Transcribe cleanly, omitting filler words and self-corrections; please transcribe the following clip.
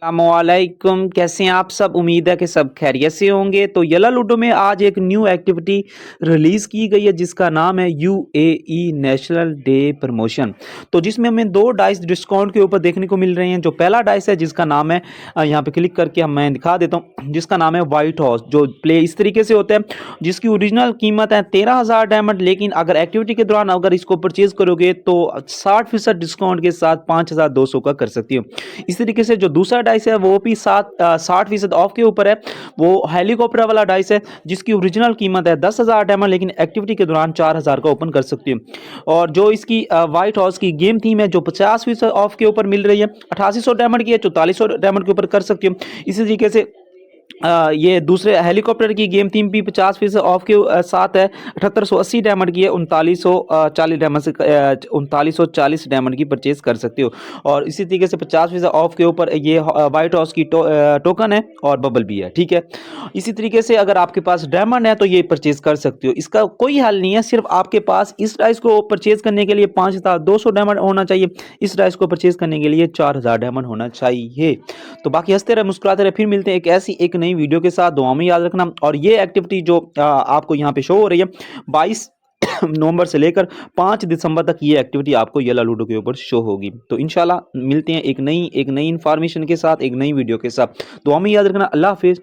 अस्सलामुअलैकुम, कैसे हैं आप सब? उम्मीद है कि सब खैरियत से होंगे। तो येला लूडो में आज एक न्यू एक्टिविटी रिलीज़ की गई है जिसका नाम है यूएई नेशनल डे प्रमोशन। तो जिसमें हमें 2 डाइस डिस्काउंट के ऊपर देखने को मिल रहे हैं। जो पहला डाइस है जिसका नाम है यहाँ पे क्लिक करके मैं दिखा देता हूँ, जिसका नाम है व्हाइट हॉर्स। जो प्ले इस तरीके से होता है, जिसकी ओरिजिनल कीमत है 13,000 डायमंड, लेकिन अगर एक्टिविटी के दौरान अगर इसको परचेज़ करोगे तो 60% डिस्काउंट के साथ 5,200 का कर सकती हो। इस तरीके से जो दूसरा डाइस है वो भी 60% ऑफ के ऊपर है। वो हेलीकॉप्टर वाला डाइस है जिसकी ओरिजिनल कीमत है 10,000 डायमंड, लेकिन एक्टिविटी के दौरान 4,000 का ओपन कर सकती हो। और जो इसकी व्हाइट हाउस की गेम थीम है जो 50% ऑफ के ऊपर मिल रही है, 8800 डायमंड की है, 4400 डायमंड के ऊपर कर सकती हो। इसी तरीके से ये दूसरे हेलीकॉप्टर की गेम थीम भी 50% ऑफ के साथ है, 7880 डायमंड की है, 3940 डायमंड से 3940 डायमंड की परचेज कर सकते हो। और इसी तरीके से 50% ऑफ के ऊपर ये व्हाइट हाउस की टोकन है और बबल भी है, ठीक है। इसी तरीके से अगर आपके पास डायमंड है तो ये परचेज कर सकते हो। इसका कोई हल नहीं है, सिर्फ आपके पास इस डाइस को परचेज करने के लिए 5200 डायमंड होना चाहिए, इस डाइस को परचेज करने के लिए 4000 डायमंड होना चाहिए। तो बाकी हंसते रहे मुस्कुराते रहे, फिर मिलते हैं एक ऐसी एक नई वीडियो के साथ। दुआ में याद रखना। और ये एक्टिविटी जो आपको यहाँ पे शो हो रही है 22 नवंबर से लेकर 5 दिसंबर तक ये एक्टिविटी आपको येला लूडो के ऊपर शो होगी। तो इंशाल्लाह मिलते हैं एक नई इंफॉर्मेशन के साथ, एक नई वीडियो के साथ। दुआ में याद रखना। अल्लाह हाफिज़।